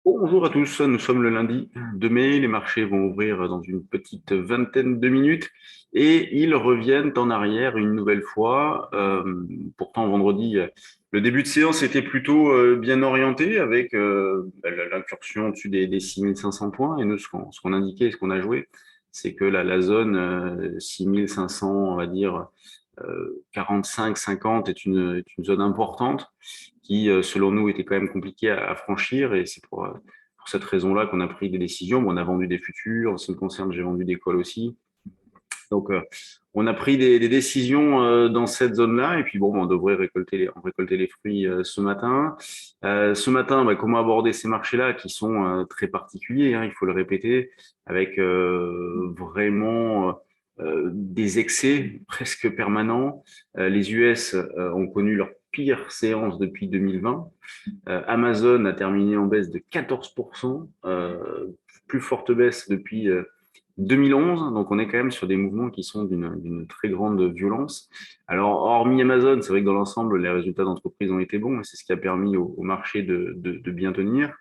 Bonjour à tous, nous sommes le lundi 2 mai, les marchés vont ouvrir dans une petite vingtaine de minutes et ils reviennent en arrière une nouvelle fois. Pourtant, vendredi, le début de séance était plutôt bien orienté avec l'incursion au-dessus des 6500 points et nous, ce qu'on indiquait, ce qu'on a joué, c'est que la zone 6500, on va dire 45-50 est une zone importante qui, selon nous, était quand même compliqué à franchir. Et c'est pour cette raison-là qu'on a pris des décisions. Bon, on a vendu des futurs. En ce qui me concerne, j'ai vendu des calls aussi. Donc, on a pris des décisions dans cette zone-là. Et puis, bon, on devrait récolter les fruits ce matin. Ce matin, comment aborder ces marchés-là qui sont très particuliers, hein, il faut le répéter, avec vraiment des excès presque permanents. Les US ont connu leur pire séance depuis 2020. Amazon a terminé en baisse de 14%, plus forte baisse depuis 2011. Donc on est quand même sur des mouvements qui sont d'une très grande violence. Alors hormis Amazon, c'est vrai que dans l'ensemble, les résultats d'entreprise ont été bons, et c'est ce qui a permis au marché de bien tenir.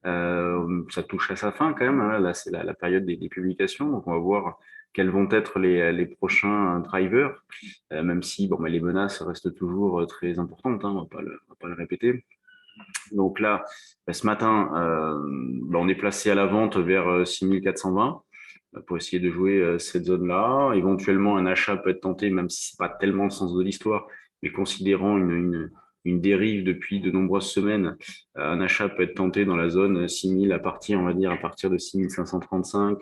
Ça touche à sa fin quand même, hein. Là, c'est la période des publications, donc on va voir quels vont être les prochains drivers, même si les menaces restent toujours très importantes, hein, on va pas le répéter. Donc là, ce matin, on est placé à la vente vers 6420 pour essayer de jouer cette zone-là. Éventuellement, un achat peut être tenté, même si c'est pas tellement le sens de l'histoire, mais considérant une dérive depuis de nombreuses semaines, un achat peut être tenté dans la zone 6000 à partir, on va dire, à partir de 6535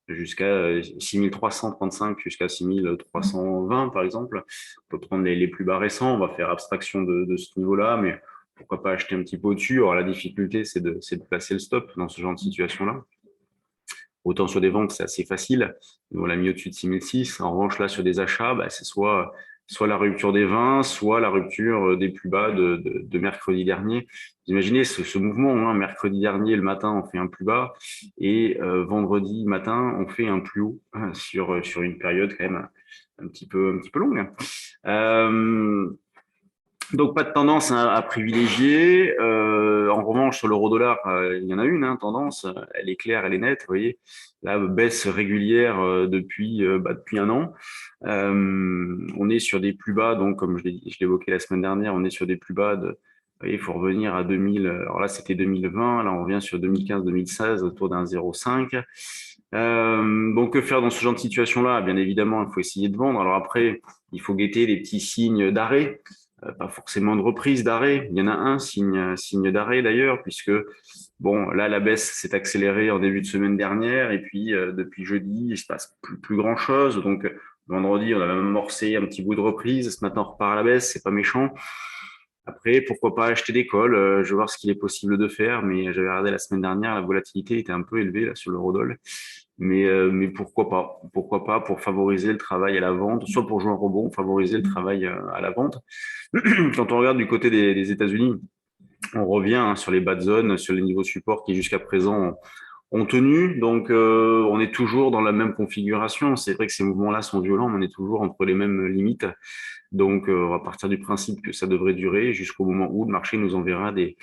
jusqu'à 6335 jusqu'à 6320, par exemple. On peut prendre les plus bas récents, on va faire abstraction de ce niveau-là, mais pourquoi pas acheter un petit peu au-dessus. Alors, la difficulté, c'est de placer le stop dans ce genre de situation-là. Autant sur des ventes, c'est assez facile. Nous, on l'a mis au-dessus de 6006. En revanche, là, sur des achats, c'est soit la rupture des 20, soit la rupture des plus bas de mercredi dernier. Vous imaginez ce mouvement, hein, mercredi dernier, le matin, on fait un plus bas, et vendredi matin, on fait un plus haut, hein, sur une période quand même un petit peu longue. Euh, donc, pas de tendance à privilégier. En revanche, sur l'euro-dollar, il y en a une, hein, tendance. Elle est claire, elle est nette. Vous voyez, la baisse régulière depuis un an. On est sur des plus bas, donc comme je l'évoquais la semaine dernière, on est sur des plus bas vous voyez, il faut revenir à 2000. Alors là, c'était 2020. Là, on revient sur 2015-2016, autour d'un 0,5. Donc, que faire dans ce genre de situation-là? Bien évidemment, il faut essayer de vendre. Alors après, il faut guetter les petits signes d'arrêt, pas forcément de reprise, d'arrêt. Il y en a un signe d'arrêt d'ailleurs, puisque bon, là la baisse s'est accélérée en début de semaine dernière, et puis depuis jeudi, il se passe plus grand-chose. Donc vendredi, on a même amorcé un petit bout de reprise. Ce matin, on repart à la baisse, c'est pas méchant. Après, pourquoi pas acheter des calls? Je vais voir ce qu'il est possible de faire, mais j'avais regardé la semaine dernière, la volatilité était un peu élevée là sur l'eurodoll. Mais pourquoi pas? Pourquoi pas pour favoriser le travail à la vente, soit pour jouer un rebond, favoriser le travail à la vente. Quand on regarde du côté des États-Unis, on revient, hein, sur les bas de zone, sur les niveaux support qui jusqu'à présent ont tenu. Donc, on est toujours dans la même configuration. C'est vrai que ces mouvements-là sont violents, mais on est toujours entre les mêmes limites. Donc, on va partir du principe que ça devrait durer jusqu'au moment où le marché nous enverra des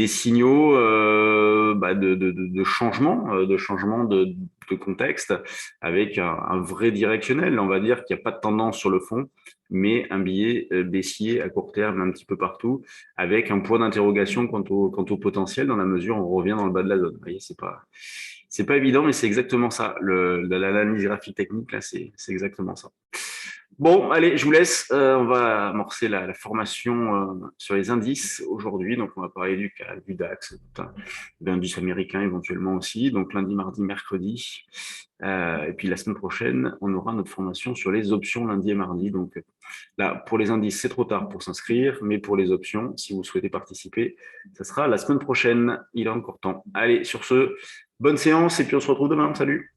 signaux de changement de contexte, avec un vrai directionnel. On va dire qu'il n'y a pas de tendance sur le fond, mais un billet baissier à court terme un petit peu partout, avec un point d'interrogation quant au potentiel, dans la mesure où on revient dans le bas de la zone. Vous voyez, c'est pas évident, mais c'est exactement ça. L'analyse graphique technique, là, c'est exactement ça. Bon, allez, je vous laisse. On va amorcer la formation sur les indices aujourd'hui. Donc, on va parler du CAC, du DAX, d'indices américains éventuellement aussi. Donc, lundi, mardi, mercredi. Et puis, la semaine prochaine, on aura notre formation sur les options lundi et mardi. Donc, là, pour les indices, c'est trop tard pour s'inscrire. Mais pour les options, si vous souhaitez participer, ça sera la semaine prochaine. Il est encore temps. Allez, sur ce, bonne séance et puis on se retrouve demain. Salut!